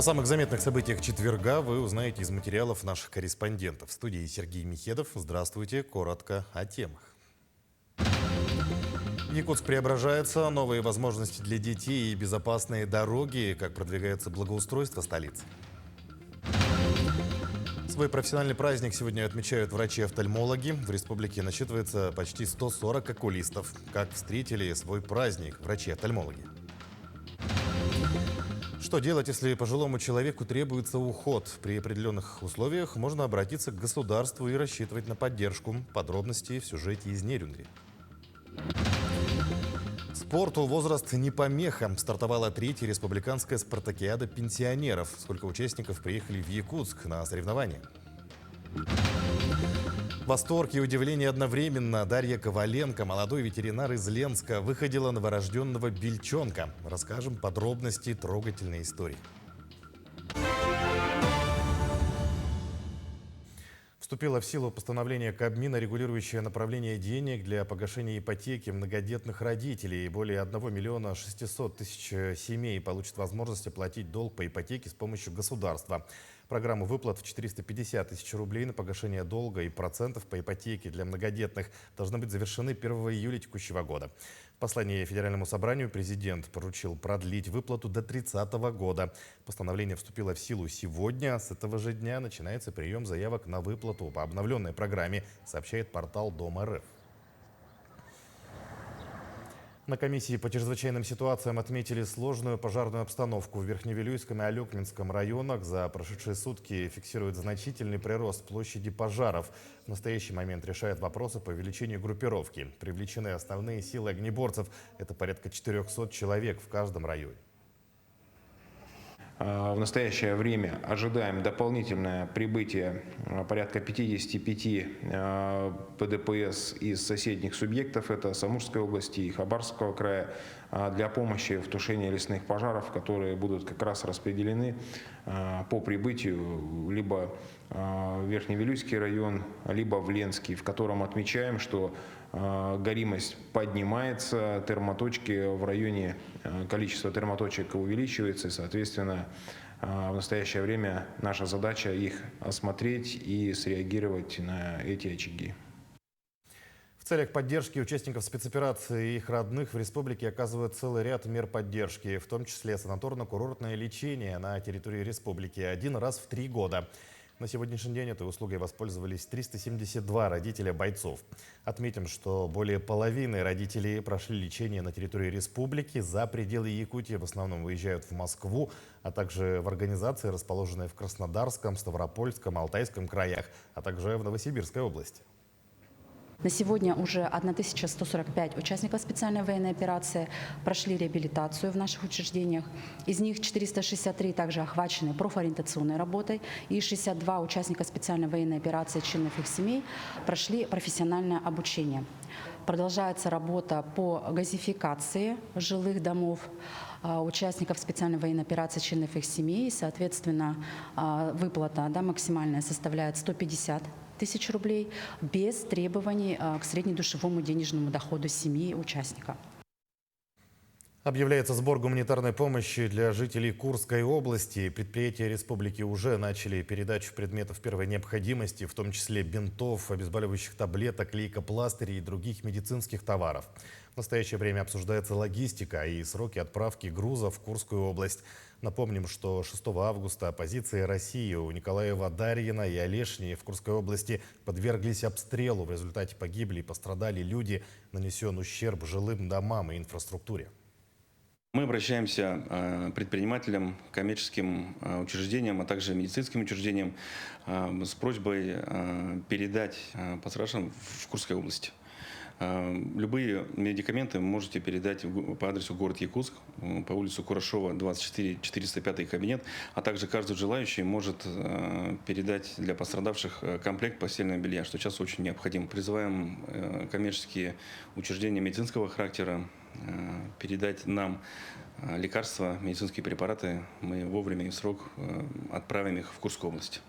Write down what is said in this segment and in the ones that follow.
О самых заметных событиях четверга вы узнаете из материалов наших корреспондентов. В студии Сергей Михедов. Здравствуйте. Коротко о темах. Якутск преображается, новые возможности для детей и безопасные дороги. Как продвигается благоустройство столицы. Свой профессиональный праздник сегодня отмечают врачи-офтальмологи. В республике насчитывается почти 140 окулистов. Как встретили свой праздник врачи-офтальмологи? Что делать, если пожилому человеку требуется уход? При определенных условиях можно обратиться к государству и рассчитывать на поддержку. Подробности в сюжете из Нерюнгри. Спорту возраст не помеха. Стартовала третья республиканская спартакиада пенсионеров. Сколько участников приехали в Якутск на соревнования? Восторг и удивление одновременно. Дарья Коваленко, молодой ветеринар из Ленска, выходила новорожденного бельчонка. Расскажем подробности трогательной истории. Вступило в силу постановление Кабмина, регулирующее направление денег для погашения ипотеки многодетных родителей. Более 1 600 000 семей получат возможность оплатить долг по ипотеке с помощью государства. Программа выплат в 450 000 рублей на погашение долга и процентов по ипотеке для многодетных должны быть завершены 1 июля текущего года. В послании Федеральному собранию президент поручил продлить выплату до 30 года. Постановление вступило в силу сегодня. С этого же дня начинается прием заявок на выплату по обновленной программе, сообщает портал Дом.РФ. На комиссии по чрезвычайным ситуациям отметили сложную пожарную обстановку в Верхневилюйском и Алекминском районах. За прошедшие сутки фиксируют значительный прирост площади пожаров. В настоящий момент решают вопросы по увеличению группировки. Привлечены основные силы огнеборцев. Это порядка 400 человек в каждом районе. В настоящее время ожидаем дополнительное прибытие порядка 55 ПДПС из соседних субъектов, это Самурской области и Хабаровского края, для помощи в тушении лесных пожаров, которые будут как раз распределены по прибытию либо в Верхневилюйский район, либо в Ленский, в котором отмечаем, что горимость поднимается, термоточки в районе, количество термоточек увеличивается, и, соответственно, в настоящее время наша задача их осмотреть и среагировать на эти очаги. В целях поддержки участников спецоперации и их родных в республике оказывают целый ряд мер поддержки, в том числе санаторно-курортное лечение на территории республики 1 раз в 3 года. На сегодняшний день этой услугой воспользовались 372 родителя бойцов. Отметим, что более половины родителей прошли лечение на территории республики. За пределы Якутии в основном выезжают в Москву, а также в организации, расположенные в Краснодарском, Ставропольском, Алтайском краях, а также в Новосибирской области. На сегодня уже 1145 участников специальной военной операции прошли реабилитацию в наших учреждениях. Из них 463 также охвачены профориентационной работой, и 62 участника специальной военной операции, членов их семей, прошли профессиональное обучение. Продолжается работа по газификации жилых домов участников специальной военной операции, членов их семей. Соответственно, выплата максимальная составляет 150 000 рублей без требований к среднедушевому денежному доходу семьи участника. Объявляется сбор гуманитарной помощи для жителей Курской области. Предприятия республики уже начали передачу предметов первой необходимости, в том числе бинтов, обезболивающих таблеток, лейкопластырей и других медицинских товаров. В настоящее время обсуждается логистика и сроки отправки грузов в Курскую область. Напомним, что 6 августа позиции России у Николаева, Дарьина и Олешни в Курской области подверглись обстрелу. В результате погибли и пострадали люди, нанесен ущерб жилым домам и инфраструктуре. Мы обращаемся к предпринимателям, коммерческим учреждениям, а также медицинским учреждениям с просьбой передать пострадавшим в Курской области. Любые медикаменты вы можете передать по адресу город Якутск, по улицу Курашова, 24, 405 кабинет, а также каждый желающий может передать для пострадавших комплект постельного белья, что сейчас очень необходимо. Призываем коммерческие учреждения медицинского характера передать нам лекарства, медицинские препараты. Мы вовремя и в срок отправим их в Курскую область.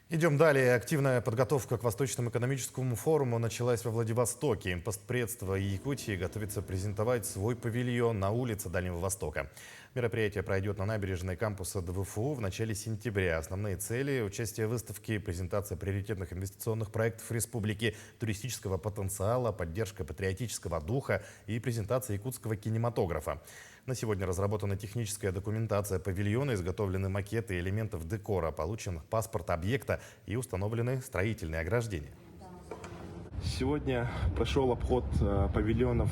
Идем далее. Активная подготовка к Восточному экономическому форуму началась во Владивостоке. Постпредство Якутии готовится презентовать свой павильон на улице Дальнего Востока. Мероприятие пройдет на набережной кампуса ДВФУ в начале сентября. Основные цели – участие в выставке, презентация приоритетных инвестиционных проектов республики, туристического потенциала, поддержка патриотического духа и презентация якутского кинематографа. На сегодня разработана техническая документация павильона, изготовлены макеты элементов декора, получен паспорт объекта и установлены строительные ограждения. Сегодня прошел обход павильонов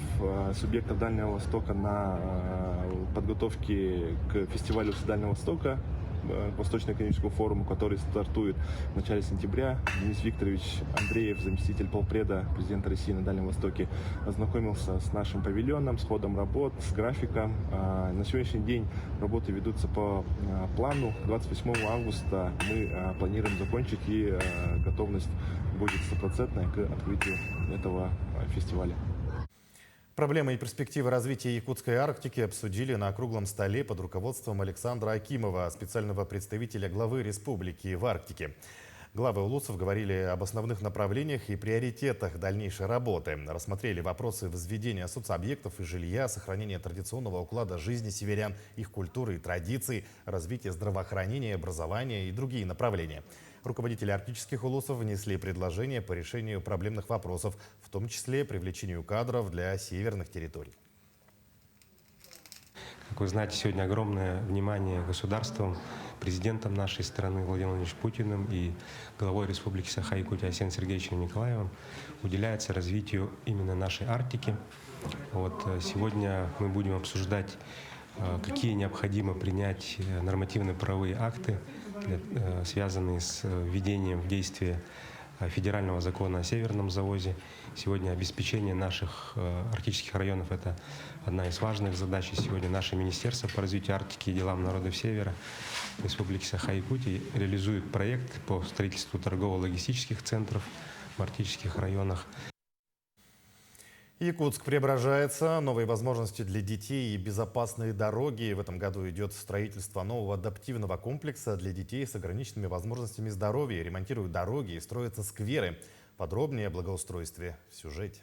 субъектов Дальнего Востока на подготовке к фестивалю Дальнего Востока, к Восточно-экономическому форуму, который стартует в начале сентября. Денис Викторович Андреев, заместитель полпреда президента России на Дальнем Востоке, ознакомился с нашим павильоном, с ходом работ, с графиком. На сегодняшний день работы ведутся по плану. 28 августа мы планируем закончить, и готовность будет стопроцентная к открытию этого фестиваля. Проблемы и перспективы развития якутской Арктики обсудили на круглом столе под руководством Александра Акимова, специального представителя главы республики в Арктике. Главы улусов говорили об основных направлениях и приоритетах дальнейшей работы. Рассмотрели вопросы возведения соцобъектов и жилья, сохранения традиционного уклада жизни северян, их культуры и традиций, развития здравоохранения, образования и другие направления. Руководители арктических улусов внесли предложения по решению проблемных вопросов, в том числе привлечению кадров для северных территорий. Как вы знаете, сегодня огромное внимание государством, президентом нашей страны Владимиром Владимировичем Путиным и главой Республики Саха-Якутия Арсением Сергеевичем Николаевым уделяется развитию именно нашей Арктики. Сегодня мы будем обсуждать, какие необходимо принять нормативно-правовые акты, связанные с введением в действие федерального закона о северном завозе. Сегодня обеспечение наших арктических районов – это одна из важных задач. И сегодня наше Министерство по развитию Арктики и делам народов Севера Республики Саха-Якутия реализует проект по строительству торгово-логистических центров в арктических районах. Якутск преображается, новые возможности для детей и безопасные дороги. В этом году идет строительство нового адаптивного комплекса для детей с ограниченными возможностями здоровья. Ремонтируют дороги и строятся скверы. Подробнее о благоустройстве в сюжете.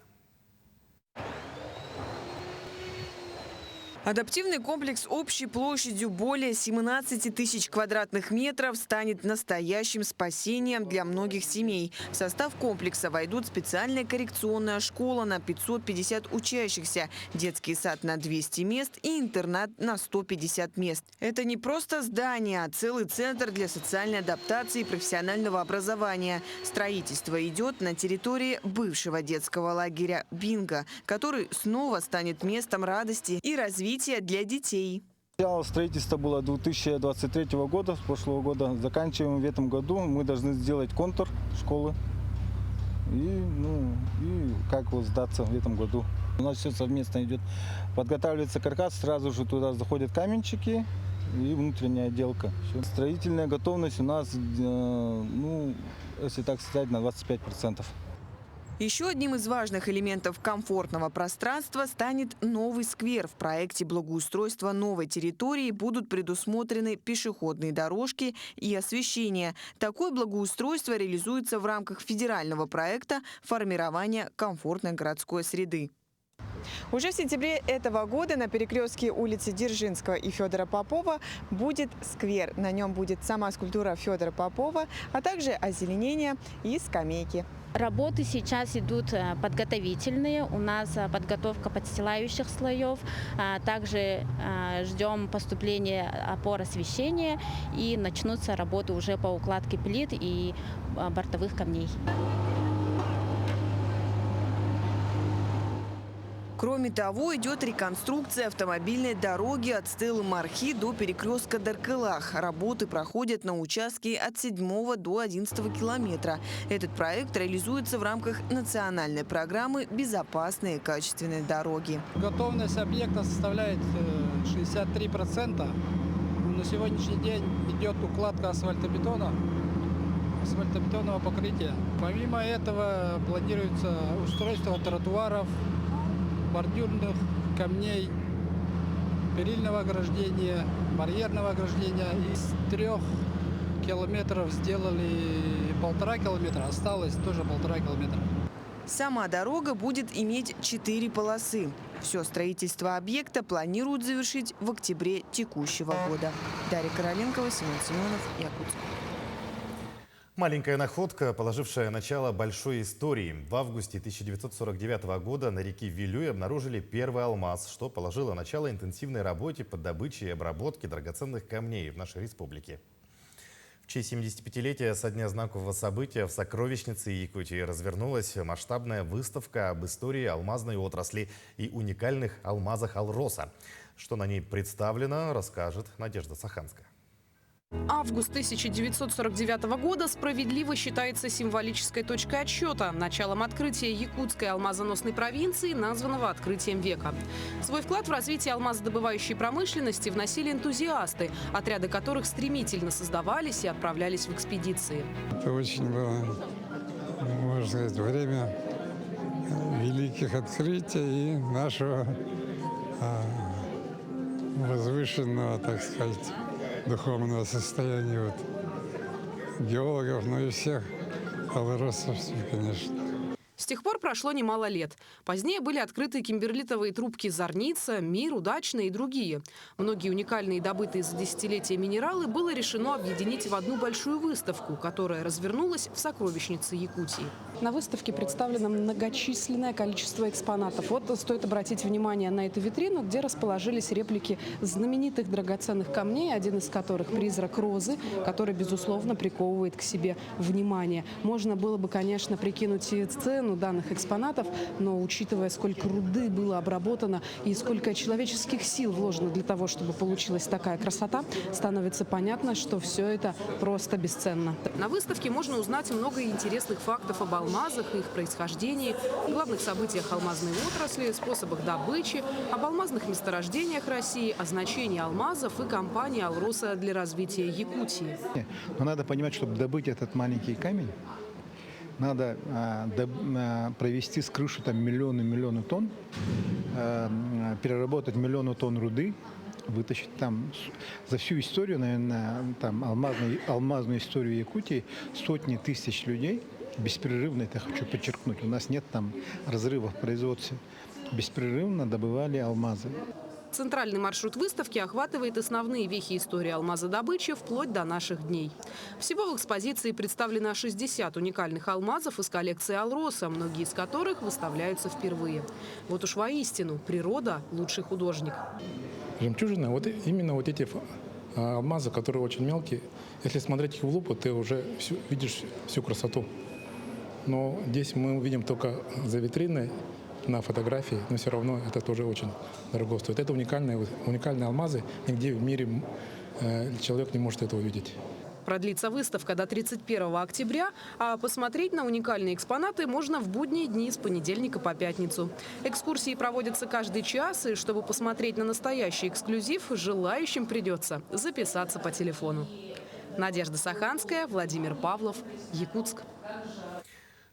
Адаптивный комплекс общей площадью более 17 тысяч квадратных метров станет настоящим спасением для многих семей. В состав комплекса войдут специальная коррекционная школа на 550 учащихся, детский сад на 200 мест и интернат на 150 мест. Это не просто здание, а целый центр для социальной адаптации и профессионального образования. Строительство идет на территории бывшего детского лагеря «Бинго», который снова станет местом радости и развития для детей. Начало строительства было 2023 года, с прошлого года. Заканчиваем в этом году. Мы должны сделать контур школы и как сдаться в этом году. У нас все совместно идет. Подготавливается каркас, сразу же туда заходят каменщики и внутренняя отделка. Все. Строительная готовность у нас, если так сказать, на 25%. Еще одним из важных элементов комфортного пространства станет новый сквер. В проекте благоустройства новой территории будут предусмотрены пешеходные дорожки и освещение. Такое благоустройство реализуется в рамках федерального проекта формирования комфортной городской среды. Уже в сентябре этого года на перекрестке улицы Дзержинского и Федора Попова будет сквер. На нем будет сама скульптура Федора Попова, а также озеленение и скамейки. Работы сейчас идут подготовительные. У нас подготовка подстилающих слоев. Также ждем поступления опор освещения и начнутся работы уже по укладке плит и бортовых камней. Кроме того, идет реконструкция автомобильной дороги от Стелы Мархи до перекрестка Даркылах. Работы проходят на участке от 7 до 11 километра. Этот проект реализуется в рамках национальной программы «Безопасные и качественные дороги». Готовность объекта составляет 63%. На сегодняшний день идет укладка асфальтобетонного покрытия. Помимо этого планируется устройство тротуаров, бордюрных камней, перильного ограждения, барьерного ограждения. Из 3 километров сделали 1,5 километра, осталось тоже 1,5 километра. Сама дорога будет иметь 4 полосы. Все строительство объекта планируют завершить в октябре текущего года. Дарья Короленкова, Семен Семенов, Якутск. Маленькая находка, положившая начало большой истории. В августе 1949 года на реке Вилюй обнаружили первый алмаз, что положило начало интенсивной работе по добыче и обработке драгоценных камней в нашей республике. В честь 75-летия со дня знакового события в сокровищнице Якутии развернулась масштабная выставка об истории алмазной отрасли и уникальных алмазах Алроса. Что на ней представлено, расскажет Надежда Саханская. Август 1949 года справедливо считается символической точкой отсчета, началом открытия якутской алмазоносной провинции, названного открытием века. Свой вклад в развитие алмазодобывающей промышленности вносили энтузиасты, отряды которых стремительно создавались и отправлялись в экспедиции. Это очень было, можно сказать, время великих открытий и нашего возвышенного, так сказать, духовного состояния геологов, но и всех алросовцев, конечно. С тех пор прошло немало лет. Позднее были открыты кимберлитовые трубки «Зорница», «Мир», «Удачная» и другие. Многие уникальные добытые за десятилетия минералы было решено объединить в одну большую выставку, которая развернулась в сокровищнице Якутии. На выставке представлено многочисленное количество экспонатов. Вот стоит обратить внимание на эту витрину, где расположились реплики знаменитых драгоценных камней, один из которых призрак розы, который, безусловно, приковывает к себе внимание. Можно было бы, конечно, прикинуть и цену данных экспонатов, но учитывая, сколько руды было обработано и сколько человеческих сил вложено для того, чтобы получилась такая красота, становится понятно, что все это просто бесценно. На выставке можно узнать много интересных фактов об алмазах, их происхождении, главных событиях алмазной отрасли, способах добычи, об алмазных месторождениях России, о значении алмазов и компании «Алроса» для развития Якутии. Но надо понимать, чтобы добыть этот маленький камень, надо провести с крыши там миллионы тонн, переработать миллионы тонн руды, вытащить там за всю историю, наверное, там алмазную историю Якутии сотни тысяч людей беспрерывно, это хочу подчеркнуть, у нас нет там разрывов в производстве, беспрерывно добывали алмазы. Центральный маршрут выставки охватывает основные вехи истории алмазодобычи вплоть до наших дней. Всего в экспозиции представлено 60 уникальных алмазов из коллекции Алроса, многие из которых выставляются впервые. Вот уж воистину, природа – лучший художник. Жемчужины, вот именно вот эти алмазы, которые очень мелкие, если смотреть их в лупу, ты уже видишь всю красоту. Но здесь мы увидим только за витриной, на фотографии, но все равно это тоже очень дорого стоит. Это уникальные алмазы, нигде в мире человек не может это увидеть. Продлится выставка до 31 октября, а посмотреть на уникальные экспонаты можно в будние дни с понедельника по пятницу. Экскурсии проводятся каждый час, и чтобы посмотреть на настоящий эксклюзив, желающим придется записаться по телефону. Надежда Саханская, Владимир Павлов, Якутск.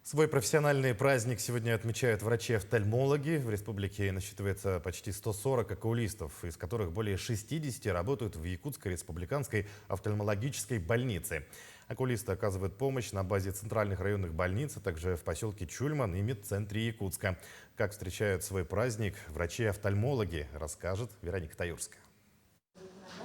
Свой профессиональный праздник сегодня отмечают врачи-офтальмологи. В республике насчитывается почти 140 окулистов, из которых более 60 работают в Якутской республиканской офтальмологической больнице. Окулисты оказывают помощь на базе центральных районных больниц, а также в поселке Чульман и медцентре Якутска. Как встречают свой праздник врачи-офтальмологи, расскажет Вероника Таюрская.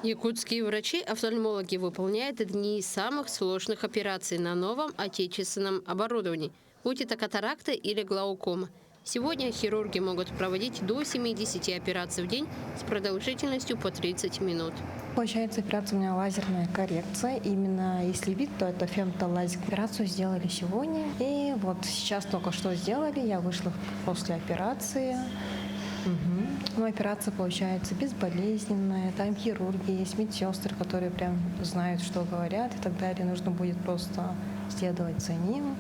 Якутские врачи-офтальмологи выполняют одни из самых сложных операций на новом отечественном оборудовании, будь это катаракта или глаукома. Сегодня хирурги могут проводить до 70 операций в день с продолжительностью по 30 минут. Получается, операция у меня лазерная коррекция. Именно если вид, то это фемтолазик. Операцию сделали сегодня. И вот сейчас только что сделали. Я вышла после операции. Но операция получается безболезненная, там хирурги есть, медсестры, которые прям знают, что говорят и так далее. Нужно будет просто следовать за ним.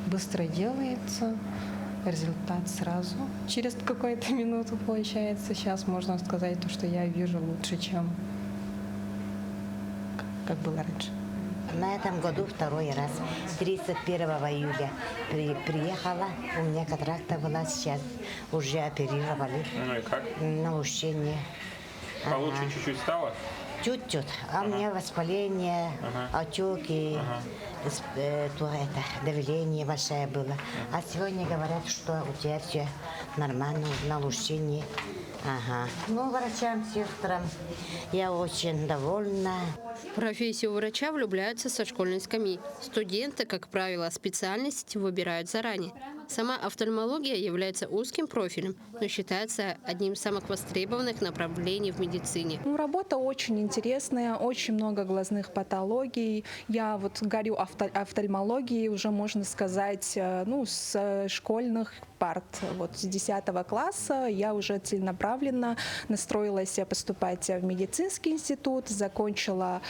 Быстро делается, результат сразу. Через какую-то минуту получается. Сейчас можно сказать, что я вижу лучше, чем как было раньше. На этом году второй раз. 31 июля приехала, у меня катаракта была, сейчас уже оперировали. Ну и как? На ущелье. Получше чуть-чуть стало? Чуть-чуть. А у меня воспаление, отеки, давление большое было. А сегодня говорят, что у тебя все нормально, на улучшении. Ну, врачам, сестрам я очень довольна. В профессию врача влюбляются со школьной скамьи. Студенты, как правило, специальность выбирают заранее. Сама офтальмология является узким профилем, но считается одним из самых востребованных направлений в медицине. Работа очень интересная, очень много глазных патологий. Я вот горю офтальмологией уже, можно сказать, с школьных парт. Вот с 10 класса я уже целенаправленно настроилась поступать в медицинский институт, закончила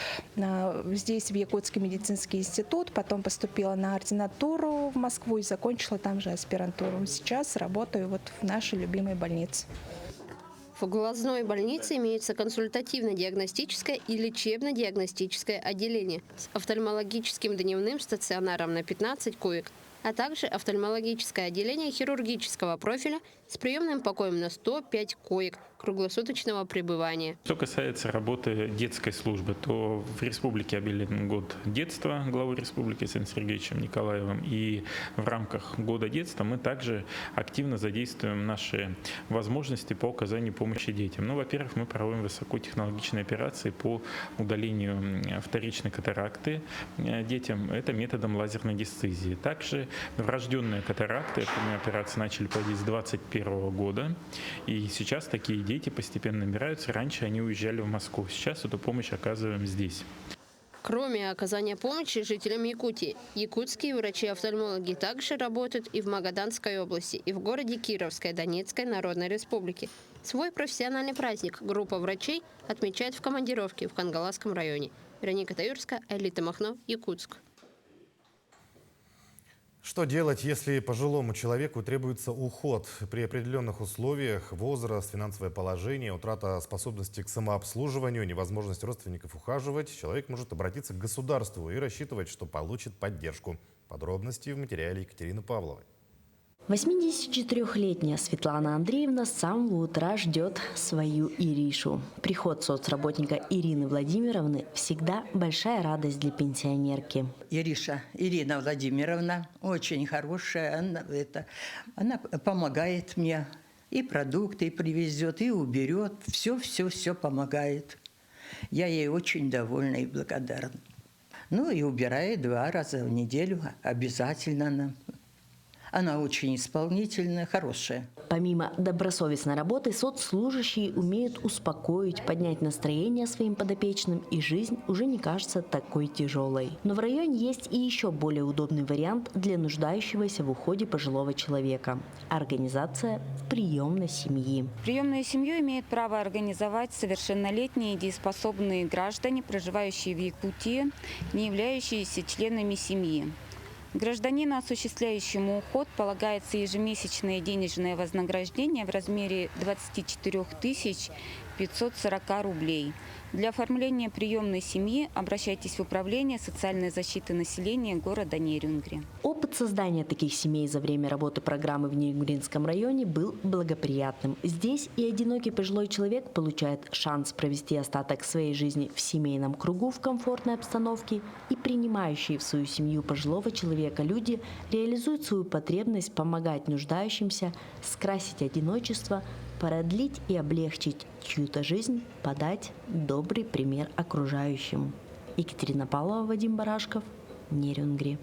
здесь, в Якутский медицинский институт, потом поступила на ординатуру в Москву и закончила там же аспирантуру. Сейчас работаю вот в нашей любимой больнице. В глазной больнице имеется консультативно-диагностическое и лечебно-диагностическое отделение с офтальмологическим дневным стационаром на 15 коек, а также офтальмологическое отделение хирургического профиля с приемным покоем на 105 коек круглосуточного пребывания. Что касается работы детской службы, то в республике объявлен год детства главой республики Александром Сергеевичем Николаевым. И в рамках года детства мы также активно задействуем наши возможности по оказанию помощи детям. Во-первых, мы проводим высокотехнологичные операции по удалению вторичной катаракты детям. Это методом лазерной дисцезии. Также врожденные катаракты, мы операции начали проводить с 2021 года. И сейчас такие дети постепенно набираются. Раньше они уезжали в Москву. Сейчас эту помощь оказываем здесь. Кроме оказания помощи жителям Якутии, якутские врачи-офтальмологи также работают и в Магаданской области, и в городе Кировской Донецкой Народной Республике. Свой профессиональный праздник группа врачей отмечает в командировке в Кангаласском районе. Вероника Таюрская, Элита Махно, Якутск. Что делать, если пожилому человеку требуется уход? При определенных условиях: возраст, финансовое положение, утрата способности к самообслуживанию, невозможность родственников ухаживать, человек может обратиться к государству и рассчитывать, что получит поддержку. Подробности в материале Екатерины Павловой. 84-летняя Светлана Андреевна с самого утра ждет свою Иришу. Приход соцработника Ирины Владимировны всегда большая радость для пенсионерки. Ириша, Ирина Владимировна, очень хорошая, она помогает мне. И продукты привезет, и уберет, все помогает. Я ей очень довольна и благодарна. И убирает 2 раза в неделю, обязательно она. Она очень исполнительная, хорошая. Помимо добросовестной работы, соцслужащие умеют успокоить, поднять настроение своим подопечным, и жизнь уже не кажется такой тяжелой. Но в районе есть и еще более удобный вариант для нуждающегося в уходе пожилого человека – организация приемной семьи. Приемную семью имеют право организовать совершеннолетние и дееспособные граждане, проживающие в Якутии, не являющиеся членами семьи. Гражданину, осуществляющему уход, полагается ежемесячное денежное вознаграждение в размере 24 540 рублей. Для оформления приемной семьи обращайтесь в Управление социальной защиты населения города Нерюнгри. Опыт создания таких семей за время работы программы в Нерюнгринском районе был благоприятным. Здесь и одинокий пожилой человек получает шанс провести остаток своей жизни в семейном кругу в комфортной обстановке, и принимающие в свою семью пожилого человека люди реализуют свою потребность помогать нуждающимся, скрасить одиночество, продлить и облегчить чью-то жизнь, подать добрый пример окружающим. Екатерина Павлова, Вадим Барашков, Нерюнгри.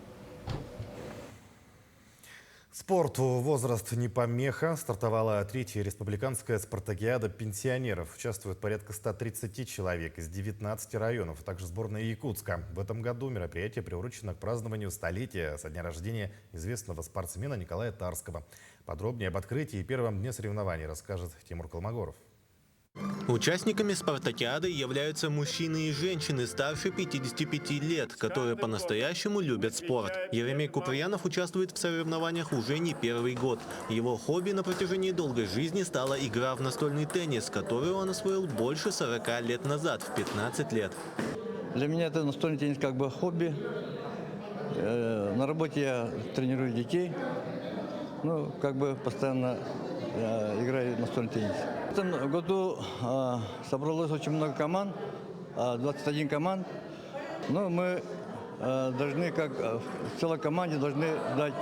Спорту возраст не помеха. Стартовала 3-я республиканская спартакиада пенсионеров. Участвуют порядка 130 человек из 19 районов, а также сборная Якутска. В этом году мероприятие приурочено к празднованию столетия со дня рождения известного спортсмена Николая Тарского. Подробнее об открытии и первом дне соревнований расскажет Тимур Колмогоров. Участниками спартакиады являются мужчины и женщины старше 55 лет, которые по-настоящему любят спорт. Еремей Куприянов участвует в соревнованиях уже не первый год. Его хобби на протяжении долгой жизни стала игра в настольный теннис, которую он освоил больше 40 лет назад, в 15 лет. Для меня это настольный теннис как бы хобби. На работе я тренирую детей. Постоянно играю в настольный теннис. этом году собралось очень много команд, 21 команд. Но мы должны, как в целой команде, должны дать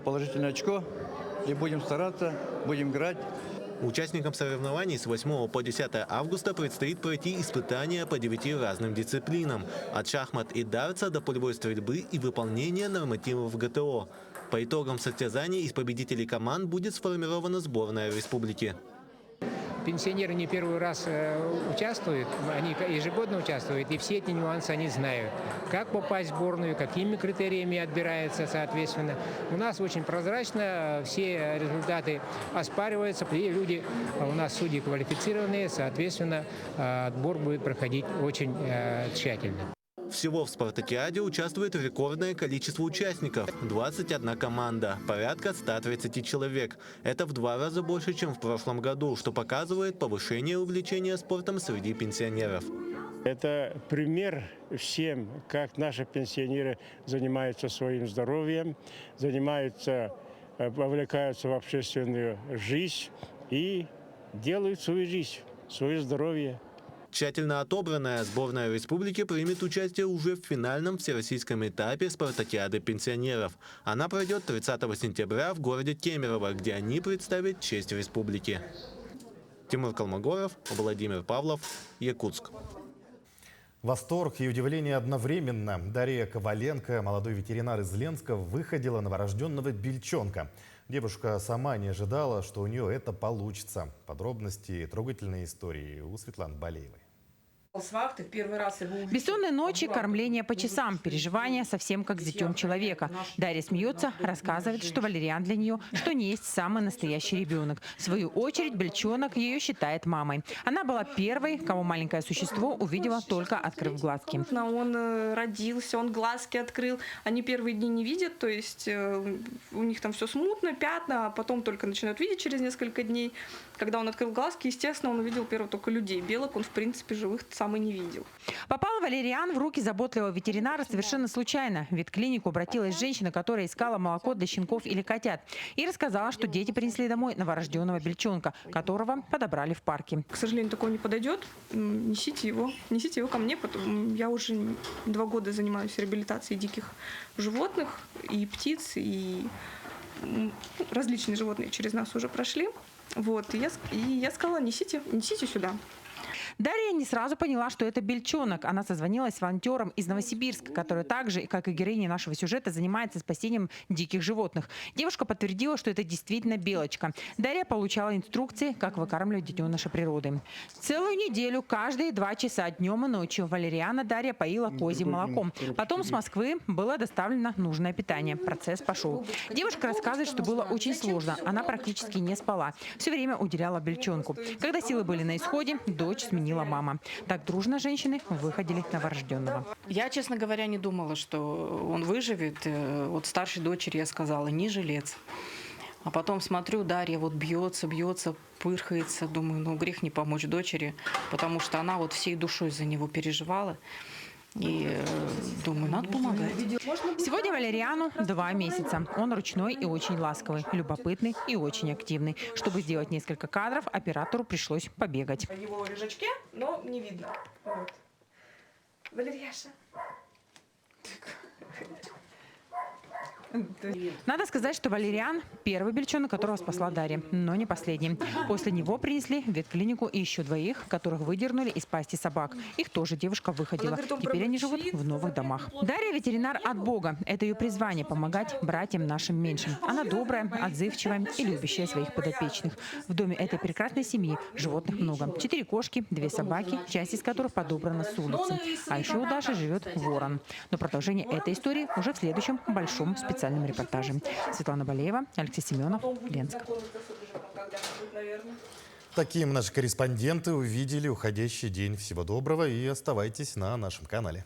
положительное очко. И будем стараться, будем играть. Участникам соревнований с 8 по 10 августа предстоит пройти испытания по 9 разным дисциплинам. От шахмат и дартса до полевой стрельбы и выполнения нормативов ГТО. По итогам состязаний из победителей команд будет сформирована сборная республики. Пенсионеры не первый раз участвуют, они ежегодно участвуют, и все эти нюансы они знают. Как попасть в сборную, какими критериями отбирается, соответственно. У нас очень прозрачно, все результаты оспариваются, и люди, у нас судьи квалифицированные, соответственно, отбор будет проходить очень тщательно. Всего в спартакиаде участвует рекордное количество участников – 21 команда, порядка 130 человек. Это в 2 раза больше, чем в прошлом году, что показывает повышение увлечения спортом среди пенсионеров. Это пример всем, как наши пенсионеры занимаются своим здоровьем, вовлекаются в общественную жизнь и делают свою жизнь, свое здоровье. Тщательно отобранная сборная республики примет участие уже в финальном всероссийском этапе спартакиады пенсионеров. Она пройдет 30 сентября в городе Кемерово, где они представят честь республики. Тимур Колмогоров, Владимир Павлов, Якутск. Восторг и удивление одновременно. Дарья Коваленко, молодой ветеринар из Ленска, выходила новорожденного бельчонка. Девушка сама не ожидала, что у нее это получится. Подробности и трогательные истории у Светланы Балеевой. Бессонные ночи, кормление по часам, переживания совсем как с детем человека. Дарья смеется, рассказывает, что Валериан для нее, что не есть самый настоящий ребенок. В свою очередь, бельчонок ее считает мамой. Она была первой, кого маленькое существо увидела, только открыв глазки. Он родился, он глазки открыл. Они первые дни не видят, то есть у них там все смутно, пятна, а потом только начинают видеть через несколько дней. Когда он открыл глазки, естественно, он увидел первых только людей. Белок он, в принципе, живых сам и не видел. Попал Валериан в руки заботливого ветеринара совершенно случайно. В ветклинику обратилась женщина, которая искала молоко для щенков или котят. И рассказала, что дети принесли домой новорожденного бельчонка, которого подобрали в парке. К сожалению, такого не подойдет. Несите его ко мне. Я уже 2 года занимаюсь реабилитацией диких животных, и птиц, и различные животные через нас уже прошли. Вот, и я сказала, несите сюда. Дарья не сразу поняла, что это бельчонок. Она созвонилась с волонтером из Новосибирска, который также, как и героиня нашего сюжета, занимается спасением диких животных. Девушка подтвердила, что это действительно белочка. Дарья получала инструкции, как выкармливать детеныша природы. Целую неделю, каждые 2 часа днем и ночью Валериана Дарья поила козьим молоком. Потом с Москвы было доставлено нужное питание. Процесс пошел. Девушка рассказывает, что было очень сложно. Она практически не спала. Все время уделяла бельчонку. Когда силы были на исходе, дочь сменила мама. Так дружно женщины выходили новорожденного. Я, честно говоря, не думала, что он выживет. Вот старшей дочери я сказала, не жилец. А потом смотрю, Дарья вот бьется, пырхается. Думаю, грех не помочь дочери, потому что она вот всей душой за него переживала. И думаю, надо помогать. Сегодня Валериану 2 месяца. Он ручной и очень ласковый, любопытный и очень активный. Чтобы сделать несколько кадров, оператору пришлось побегать. В его лежачке, но не видно. Вот. Валерьяша. Надо сказать, что Валериан – первый бельчонок, которого спасла Дарья, но не последний. После него принесли в ветклинику еще 2, которых выдернули из пасти собак. Их тоже девушка выходила. Теперь они живут в новых домах. Дарья – ветеринар от Бога. Это ее призвание – помогать братьям нашим меньшим. Она добрая, отзывчивая и любящая своих подопечных. В доме этой прекрасной семьи животных много. 4 кошки, 2 собаки, часть из которых подобрана с улицы. А еще у Даши живет ворон. Но продолжение этой истории уже в следующем большом специальном репортаже. Светлана Балеева, Алексей Семенов, Ленск. Таким наши корреспонденты увидели уходящий день. Всего доброго и оставайтесь на нашем канале.